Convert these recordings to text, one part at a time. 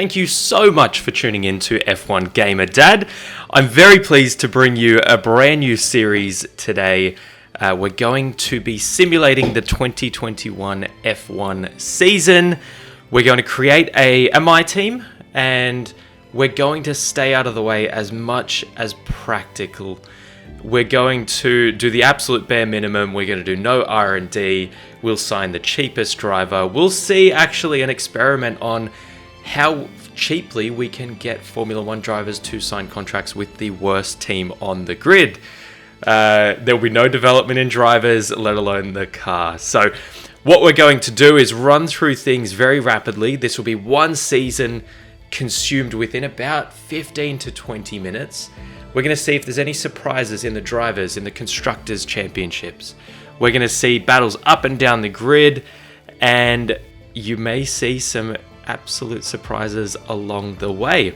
Thank you so much for tuning in to F1 Gamer Dad. I'm very pleased to bring you a brand new series today. We're going to be simulating the 2021 F1 season. We're going to create a My Team, and we're going to stay out of the way as much as practical. We're going to do the absolute bare minimum. We're going to do no R&D. We'll sign the cheapest driver. We'll see actually an experiment on how cheaply we can get Formula One drivers to sign contracts with the worst team on the grid. There will be no development in drivers, let alone the car. So what we're going to do is run through things very rapidly. This will be one season consumed within about 15 to 20 minutes. We're going to see if there's any surprises in the drivers, in the Constructors' Championships. We're going to see battles up and down the grid, and you may see some absolute surprises along the way.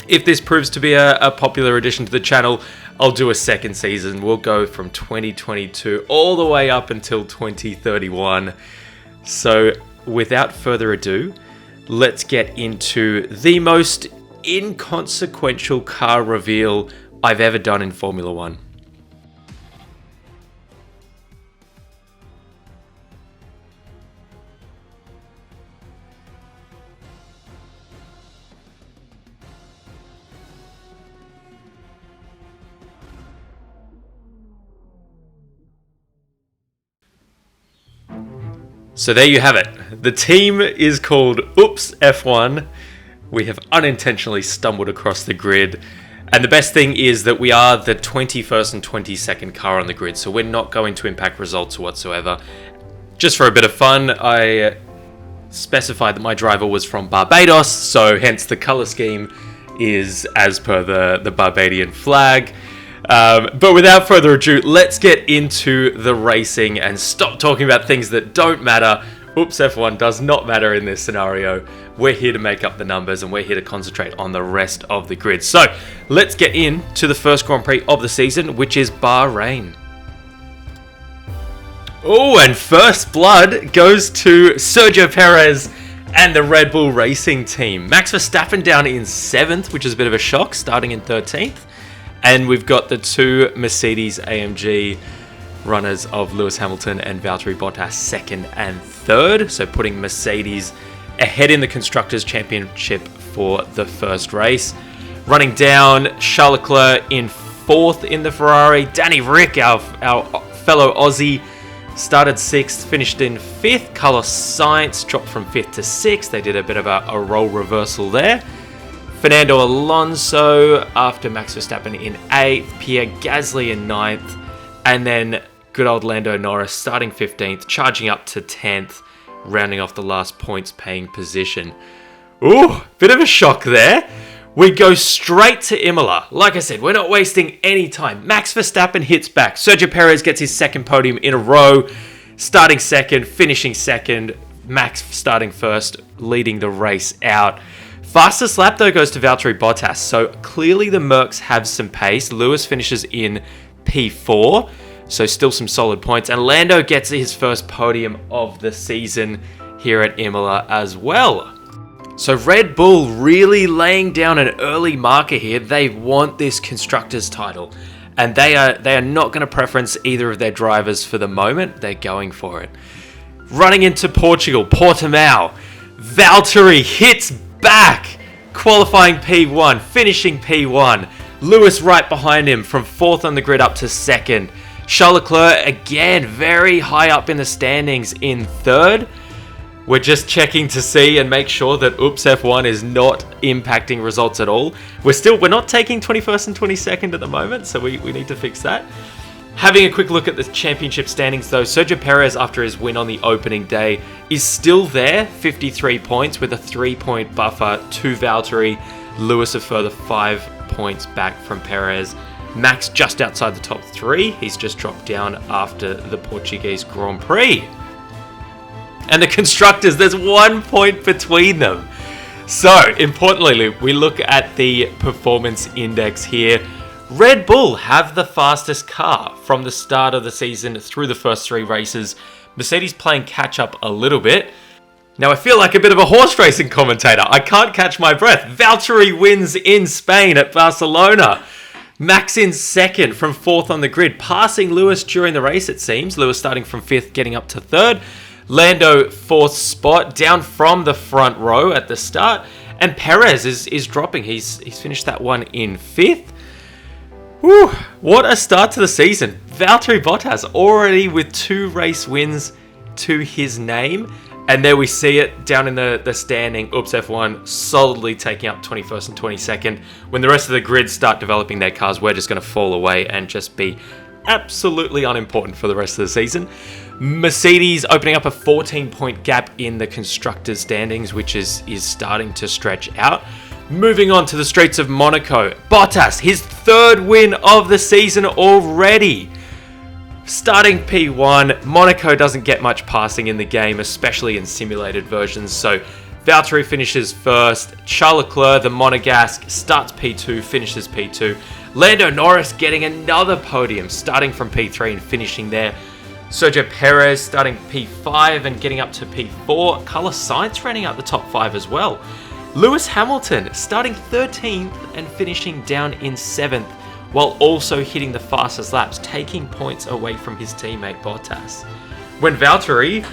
If this proves to be a popular addition to the channel, I'll do a second season. We'll go from 2022 all the way up until 2031. So without further ado, let's get into the most inconsequential car reveal I've ever done in Formula One. So there you have it. The team is called Oops F1. We have unintentionally stumbled across the grid. And the best thing is that we are the 21st and 22nd car on the grid, so we're not going to impact results whatsoever. Just for a bit of fun, I specified that my driver was from Barbados, so hence the color scheme is as per the Barbadian flag. But without further ado, let's get into the racing and stop talking about things that don't matter. Oops, F1 does not matter in this scenario. We're here to make up the numbers, and we're here to concentrate on the rest of the grid. So let's get into the first Grand Prix of the season, which is Bahrain. Oh, and first blood goes to Sergio Perez and the Red Bull Racing team. Max Verstappen down in 7th, which is a bit of a shock, starting in 13th. And we've got the two Mercedes AMG runners of Lewis Hamilton and Valtteri Bottas 2nd and 3rd. So putting Mercedes ahead in the Constructors' Championship for the first race. Running down, Charles Leclerc in 4th in the Ferrari. Danny Rick, our fellow Aussie, started 6th, finished in 5th. Carlos Sainz dropped from 5th to 6th. They did a bit of a role reversal there. Fernando Alonso after Max Verstappen in 8th, Pierre Gasly in 9th, and then good old Lando Norris starting 15th, charging up to 10th, rounding off the last points paying position. Ooh, bit of a shock there. We go straight to Imola. Like I said, we're not wasting any time. Max Verstappen hits back. Sergio Perez gets his second podium in a row, starting 2nd, finishing 2nd, Max starting 1st, leading the race out. Fastest lap, though, goes to Valtteri Bottas, so clearly the Mercs have some pace. Lewis finishes in P4, so still some solid points. And Lando gets his first podium of the season here at Imola as well. So Red Bull really laying down an early marker here. They want this Constructors title, and they are not going to preference either of their drivers for the moment. They're going for it. Running into Portugal, Portimao, Valtteri hits back, qualifying P1, finishing P1. Lewis right behind him from 4th on the grid up to 2nd. Charles Leclerc again very high up in the standings in 3rd. We're just checking to see and make sure that Oops F1 is not impacting results at all. We're not taking 21st and 22nd at the moment, so we need to fix that. Having a quick look at the championship standings though, Sergio Perez, after his win on the opening day, is still there, 53 points with a 3-point buffer to Valtteri. Lewis a further 5 points back from Perez. Max just outside the top 3. He's just dropped down after the Portuguese Grand Prix. And the Constructors, there's 1 point between them. So, importantly, we look at the performance index here. Red Bull have the fastest car from the start of the season through the first 3 races. Mercedes playing catch up a little bit. Now I feel like a bit of a horse racing commentator. I can't catch my breath. Valtteri wins in Spain at Barcelona. Max in second from fourth on the grid, passing Lewis during the race, it seems. Lewis starting from fifth, getting up to third. Lando, fourth spot, down from the front row at the start. And Perez is dropping. He's finished that one in fifth. Whew, what a start to the season. Valtteri Bottas already with 2 race wins to his name. And there we see it down in the standing. Oops, F1 solidly taking up 21st and 22nd. When the rest of the grid start developing their cars, we're just going to fall away and just be absolutely unimportant for the rest of the season. Mercedes opening up a 14-point gap in the constructors' standings, which is starting to stretch out. Moving on to the streets of Monaco. Bottas, his 3rd win of the season already. Starting P1, Monaco doesn't get much passing in the game, especially in simulated versions. So Valtteri finishes first. Charles Leclerc, the Monegasque, starts P2, finishes P2. Lando Norris getting another podium, starting from P3 and finishing there. Sergio Perez starting P5 and getting up to P4. Carlos Sainz running out the top 5 as well. Lewis Hamilton starting 13th and finishing down in 7th, while also hitting the fastest laps, taking points away from his teammate Bottas. When Valtteri,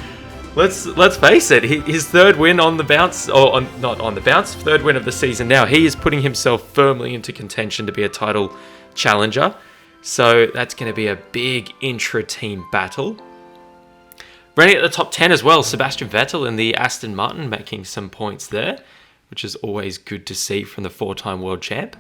let's face it, his 3rd win on the bounce, or not on the bounce, 3rd win of the season now, he is putting himself firmly into contention to be a title challenger. So that's going to be a big intra-team battle. Running at the top 10 as well, Sebastian Vettel in the Aston Martin making some points there, which is always good to see from the 4-time world champ.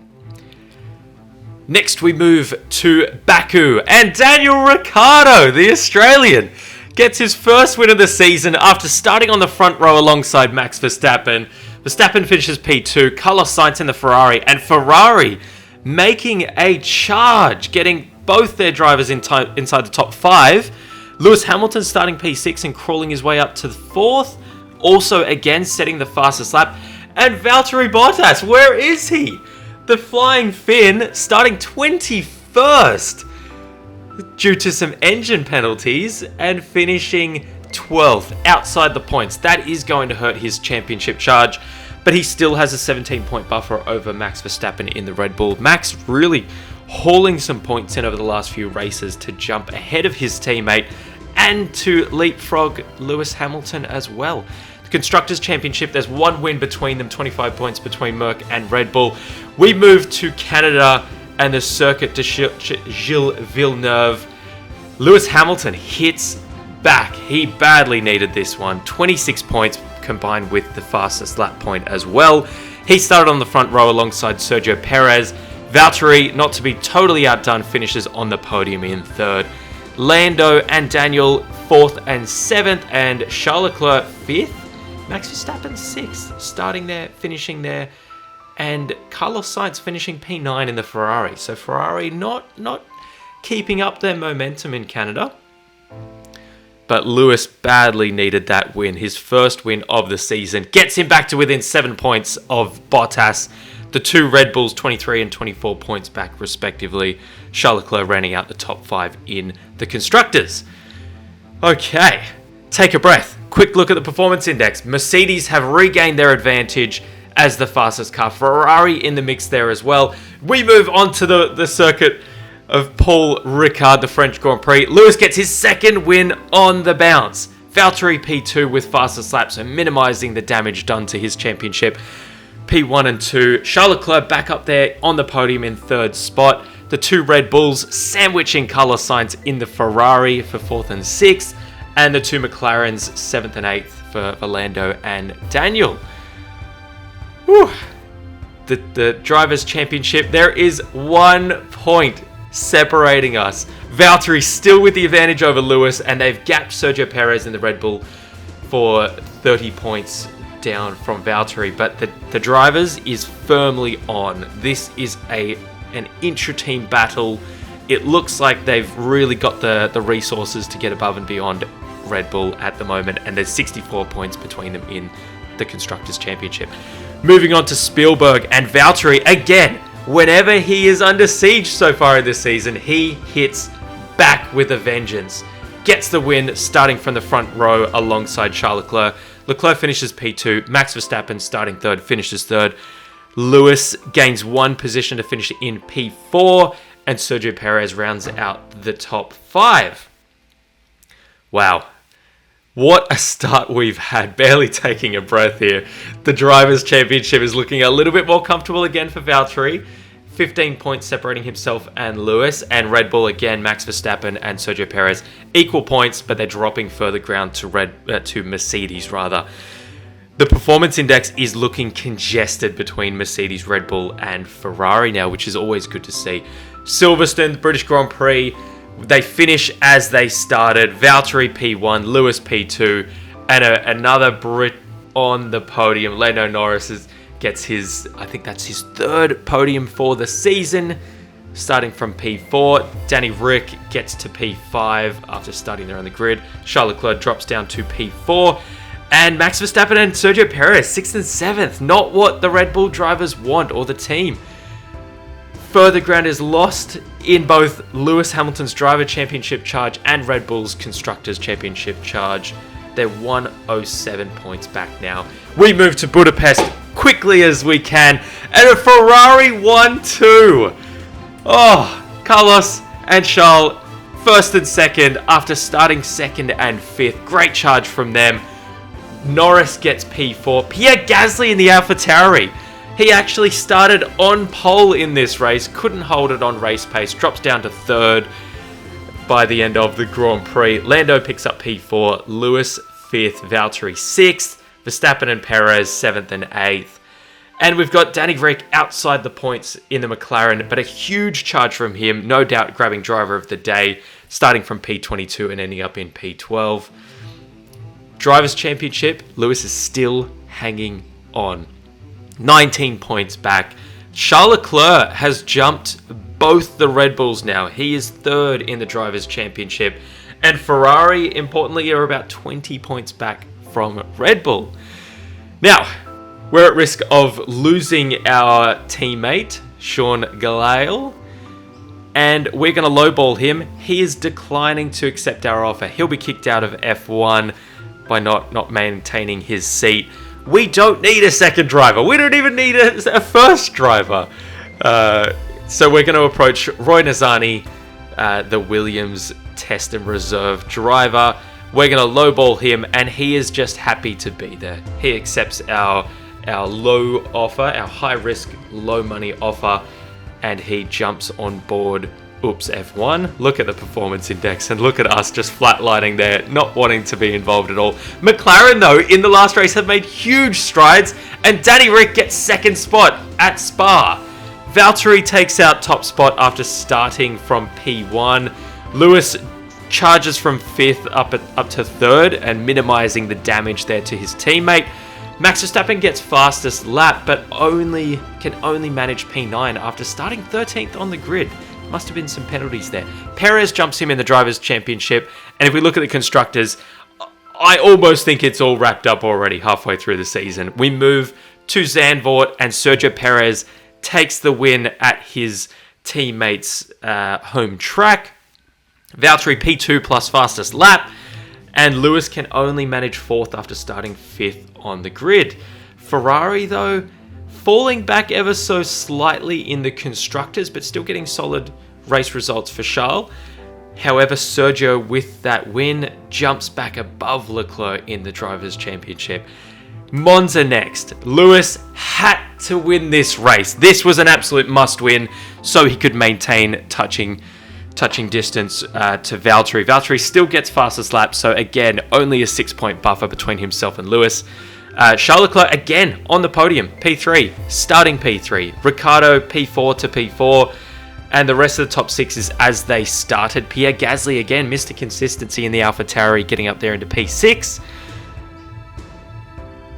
Next, we move to Baku, and Daniel Ricciardo, the Australian, gets his 1st win of the season after starting on the front row alongside Max Verstappen. Verstappen finishes P2, Carlos Sainz in the Ferrari, and Ferrari making a charge, getting both their drivers inside the top 5. Lewis Hamilton starting P6 and crawling his way up to the 4th, also again setting the fastest lap. And Valtteri Bottas, where is he? The Flying Finn starting 21st due to some engine penalties and finishing 12th outside the points. That is going to hurt his championship charge, but he still has a 17-point buffer over Max Verstappen in the Red Bull. Max really hauling some points in over the last few races to jump ahead of his teammate and to leapfrog Lewis Hamilton as well. The Constructors' Championship, there's 1 win between them, 25 points between Merc and Red Bull. We move to Canada and the Circuit de Gilles Villeneuve. Lewis Hamilton hits back. He badly needed this one. 26 points combined with the fastest lap point as well. He started on the front row alongside Sergio Perez. Valtteri, not to be totally outdone, finishes on the podium in 3rd. Lando and Daniel 4th and 7th, and Charles Leclerc 5th. Max Verstappen 6th, starting there, finishing there, and Carlos Sainz finishing P9 in the Ferrari. So Ferrari not keeping up their momentum in Canada. But Lewis badly needed that win. His 1st win of the season gets him back to within 7 points of Bottas. The 2 Red Bulls, 23 and 24 points back respectively. Charles Leclerc running out the top 5 in the Constructors. Okay, take a breath. Quick look at the performance index. Mercedes have regained their advantage as the fastest car. Ferrari in the mix there as well. We move on to the circuit of Paul Ricard, the French Grand Prix. Lewis gets his 2nd win on the bounce. Valtteri P2 with fastest laps, so minimising the damage done to his championship. P1 and 2. Charles Leclerc back up there on the podium in 3rd spot. The 2 Red Bulls sandwiching Carlos Sainz in the Ferrari for 4th and 6th. And the 2 McLarens, 7th and 8th for Lando and Daniel. Whew. The Drivers' Championship, there is 1 point separating us. Valtteri still with the advantage over Lewis, and they've gapped Sergio Perez in the Red Bull for 30 points down from Valtteri. But the Drivers is firmly on. This is an intra-team battle. It looks like they've really got the resources to get above and beyond Red Bull at the moment, and there's 64 points between them in the Constructors' Championship. Moving on to Spielberg and Valtteri. Again, whenever he is under siege so far in this season, he hits back with a vengeance. Gets the win starting from the front row alongside Charles Leclerc. Leclerc finishes P2. Max Verstappen starting third, finishes third. Lewis gains one position to finish in P4. And Sergio Perez rounds out the top 5. Wow. What a start we've had. Barely taking a breath here. The Drivers' Championship is looking a little bit more comfortable again for Valtteri. 15 points separating himself and Lewis. And Red Bull again, Max Verstappen and Sergio Perez. Equal points, but they're dropping further ground to Mercedes rather. The performance index is looking congested between Mercedes, Red Bull and Ferrari now, which is always good to see. Silverstone, British Grand Prix, they finish as they started. Valtteri P1, Lewis P2, and another Brit on the podium. Lando Norris gets his, I think that's his third podium for the season, starting from P4. Danny Rick gets to P5 after starting there on the grid. Charles Leclerc drops down to P4. And Max Verstappen and Sergio Perez, 6th and 7th. Not what the Red Bull drivers want or the team. Further ground is lost in both Lewis Hamilton's Driver Championship charge and Red Bull's Constructors Championship charge. They're 107 points back now. We move to Budapest quickly as we can. And a Ferrari 1-2. Oh, Carlos and Charles, 1st and 2nd after starting 2nd and 5th. Great charge from them. Norris gets P4. Pierre Gasly in the AlphaTauri. He actually started on pole in this race, couldn't hold it on race pace, drops down to 3rd by the end of the Grand Prix. Lando picks up P4, Lewis 5th, Valtteri 6th, Verstappen and Perez 7th and 8th. And we've got Danny Rick outside the points in the McLaren, but a huge charge from him, no doubt grabbing driver of the day, starting from P22 and ending up in P12. Drivers' Championship, Lewis is still hanging on. 19 points back. Charles Leclerc has jumped both the Red Bulls now. He is 3rd in the Drivers' Championship. And Ferrari, importantly, are about 20 points back from Red Bull. Now, we're at risk of losing our teammate, Sean Gelael. And we're going to lowball him. He is declining to accept our offer. He'll be kicked out of F1 by not maintaining his seat. We don't need a second driver. We don't even need a first driver. So we're going to approach Roy Nazani, the Williams test and reserve driver. We're going to lowball him, and he is just happy to be there. He accepts our low offer, our high-risk, low-money offer, and he jumps on board. Oops, F1. Look at the performance index and look at us just flatlining there, not wanting to be involved at all. McLaren, though, in the last race have made huge strides, and Danny Rick gets 2nd spot at Spa. Valtteri takes out top spot after starting from P1. Lewis charges from 5th up to 3rd and minimizing the damage there to his teammate. Max Verstappen gets fastest lap, but can only manage P9 after starting 13th on the grid. Must have been some penalties there. Perez jumps him in the Drivers' Championship. And if we look at the Constructors, I almost think it's all wrapped up already halfway through the season. We move to Zandvoort, and Sergio Perez takes the win at his teammate's home track. Valtteri P2 plus fastest lap. And Lewis can only manage 4th after starting 5th on the grid. Ferrari, though, falling back ever so slightly in the Constructors, but still getting solid race results for Charles. However, Sergio, with that win, jumps back above Leclerc in the Drivers' Championship. Monza next. Lewis had to win this race. This was an absolute must-win, so he could maintain touching distance to Valtteri. Valtteri still gets fastest lap, so again, only a 6-point buffer between himself and Lewis. Charles Leclerc again on the podium, P3, starting P3. Ricciardo P4 to P4, and the rest of the top 6 is as they started. Pierre Gasly again, Mr. Consistency in the AlphaTauri, getting up there into P6.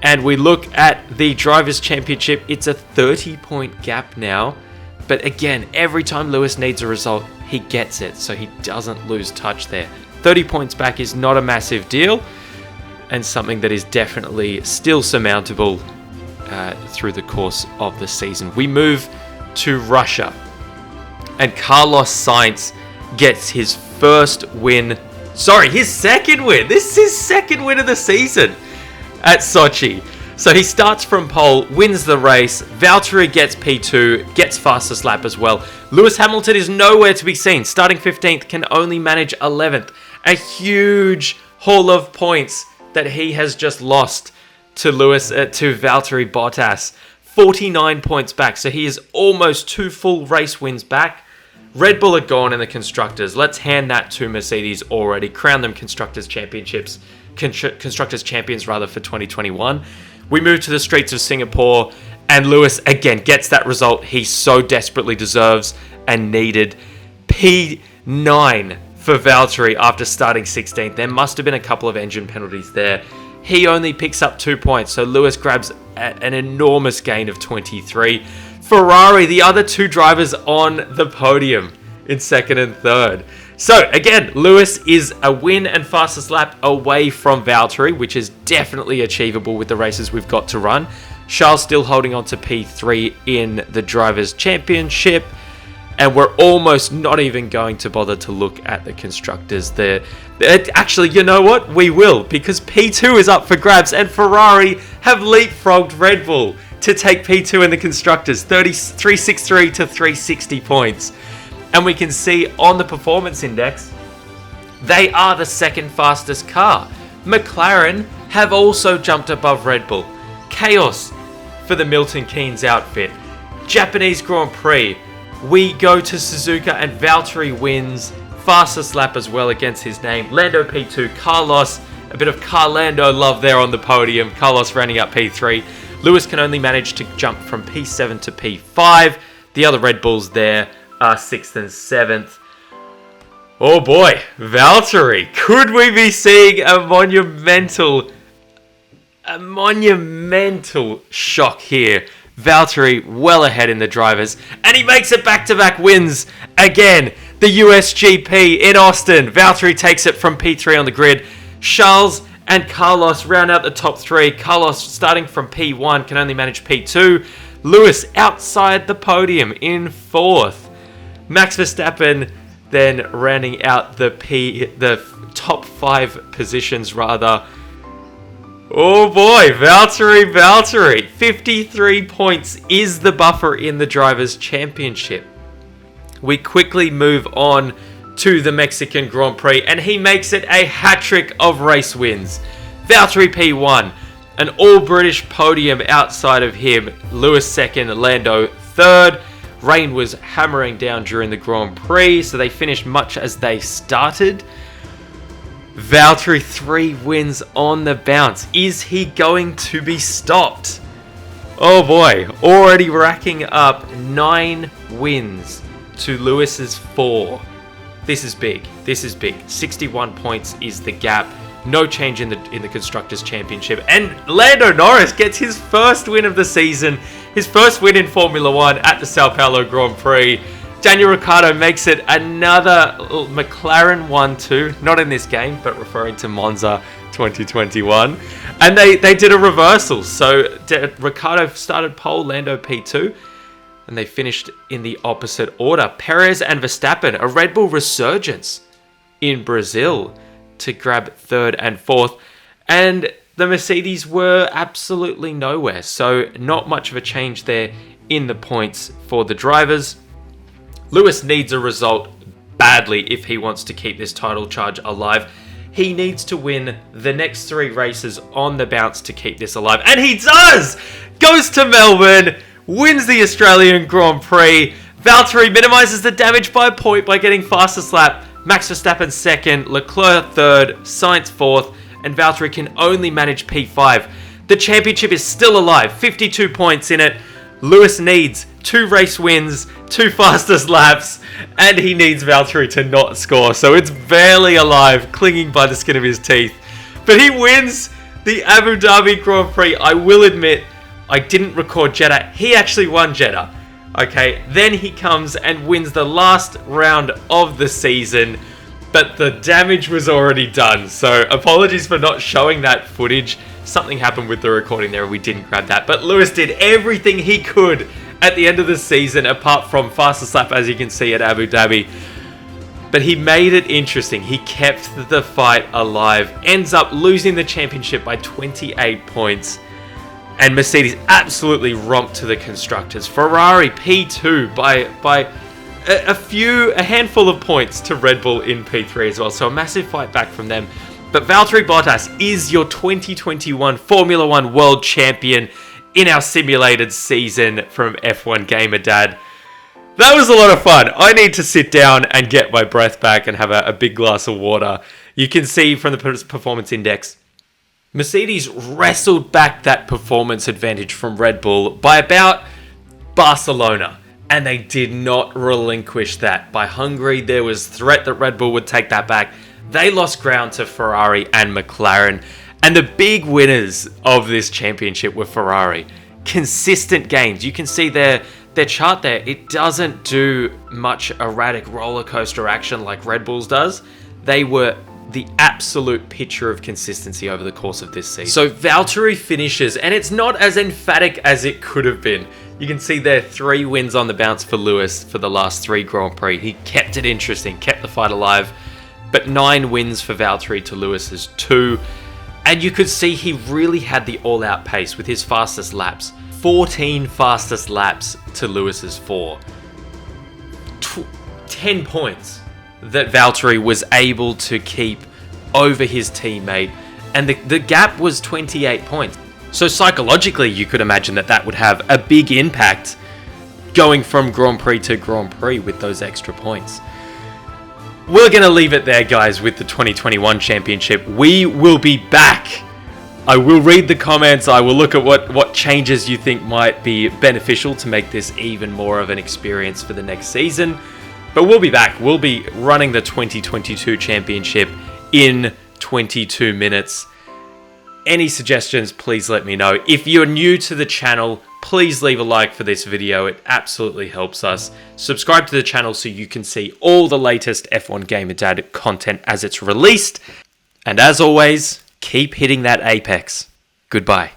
And we look at the Drivers' Championship, it's a 30-point gap now. But again, every time Lewis needs a result, he gets it, so he doesn't lose touch there. 30 points back is not a massive deal, and something that is definitely still surmountable through the course of the season. We move to Russia, and Carlos Sainz gets his his second win. This is his second win of the season. at Sochi. So he starts from pole, wins the race. Valtteri gets P2, gets fastest lap as well. Lewis Hamilton is nowhere to be seen. Starting 15th, can only manage 11th. A huge haul of points that he has just lost to Valtteri Bottas. 49 points back, so he is almost 2 full race wins back. Red Bull are gone in the Constructors. Let's hand that to Mercedes already. Crown them Constructors Champions rather for 2021. We move to the streets of Singapore, and Lewis again gets that result he so desperately deserves and needed. P9 for Valtteri after starting 16th. There must have been a couple of engine penalties there. He only picks up 2 points, so Lewis grabs an enormous gain of 23. Ferrari, the other 2 drivers on the podium in 2nd and 3rd. So again, Lewis is a win and fastest lap away from Valtteri, which is definitely achievable with the races we've got to run. Charles still holding on to P3 in the Drivers' Championship. And we're almost not even going to bother to look at the Constructors there. Actually, you know what? We will, because P2 is up for grabs, and Ferrari have leapfrogged Red Bull to take P2 in the Constructors, 363 to 360 points. And we can see on the performance index, they are the 2nd fastest car. McLaren have also jumped above Red Bull. Chaos for the Milton Keynes outfit. Japanese Grand Prix. We go to Suzuka and Valtteri wins. Fastest lap as well against his name. Lando P2, Carlos, a bit of Carlando love there on the podium. Carlos rounding up P3. Lewis can only manage to jump from P7 to P5. The other Red Bulls there are 6th and 7th. Oh boy, Valtteri. Could we be seeing a monumental shock here? Valtteri well ahead in the drivers, and he makes it back-to-back wins again. The USGP in Austin. Valtteri takes it from P3 on the grid. Charles and Carlos round out the top 3. Carlos starting from P1 can only manage P2. Lewis outside the podium in 4th. Max Verstappen then rounding out the top 5 positions rather. Oh boy, Valtteri. 53 points is the buffer in the Drivers' Championship. We quickly move on to the Mexican Grand Prix, and he makes it a hat-trick of race wins. Valtteri P1, an all-British podium outside of him. Lewis 2nd, Lando 3rd. Rain was hammering down during the Grand Prix, so they finished much as they started. Valtteri 3 wins on the bounce. Is he going to be stopped? Oh boy, already racking up 9 wins to Lewis's 4. This is big. 61 points is the gap. No change in the Constructors' Championship. And Lando Norris gets his first win of the season. His first win in Formula 1 at the Sao Paulo Grand Prix. Daniel Ricciardo makes it another McLaren 1-2. Not in this game, but referring to Monza 2021. And they did a reversal. So Ricciardo started pole, Lando P2. And they finished in the opposite order. Perez and Verstappen, a Red Bull resurgence in Brazil to grab 3rd and 4th. And the Mercedes were absolutely nowhere. So not much of a change there in the points for the drivers. Lewis needs a result badly if he wants to keep this title charge alive. He needs to win the next 3 races on the bounce to keep this alive. And he does! Goes to Melbourne, wins the Australian Grand Prix. Valtteri minimises the damage by a point by getting fastest lap. Max Verstappen 2nd, Leclerc 3rd, Sainz 4th, and Valtteri can only manage P5. The championship is still alive, 52 points in it. Lewis needs 2 race wins, 2 fastest laps, and he needs Valtteri to not score. So it's barely alive, clinging by the skin of his teeth. But he wins the Abu Dhabi Grand Prix. I will admit, I didn't record Jeddah. He actually won Jeddah. Okay, then he comes and wins the last round of the season, but the damage was already done. So apologies for not showing that footage. Something happened with the recording there and we didn't grab that. But Lewis did everything he could at the end of the season, apart from fastest lap, as you can see at Abu Dhabi. But he made it interesting. He kept the fight alive. Ends up losing the championship by 28 points. And Mercedes absolutely romped to the constructors. Ferrari P2 by a handful of points to Red Bull in P3 as well. So a massive fight back from them. But Valtteri Bottas is your 2021 Formula One World Champion in our simulated season from F1 Gamer Dad. That was a lot of fun. I need to sit down and get my breath back and have a big glass of water. You can see from the performance index, Mercedes wrestled back that performance advantage from Red Bull by about Barcelona. And they did not relinquish that. By Hungary, there was threat that Red Bull would take that back. They lost ground to Ferrari and McLaren. And the big winners of this championship were Ferrari. Consistent gains. You can see their chart there. It doesn't do much erratic roller coaster action like Red Bull's does. They were the absolute picture of consistency over the course of this season. So Valtteri finishes, and it's not as emphatic as it could have been. You can see there 3 wins on the bounce for Lewis for the last 3 Grand Prix. He kept it interesting, kept the fight alive. But 9 wins for Valtteri to Lewis's 2. And you could see he really had the all-out pace with his fastest laps. 14 fastest laps to Lewis's 4. 10 points that Valtteri was able to keep over his teammate. And the gap was 28 points. So psychologically, you could imagine that would have a big impact going from Grand Prix to Grand Prix with those extra points. We're going to leave it there, guys, with the 2021 championship. We will be back. I will read the comments. I will look at what changes you think might be beneficial to make this even more of an experience for the next season. But we'll be back. We'll be running the 2022 championship in 22 minutes. Any suggestions, please let me know. If you're new to the channel, please leave a like for this video. It absolutely helps us. Subscribe to the channel so you can see all the latest F1 Gamer Dad content as it's released. And as always, keep hitting that apex. Goodbye.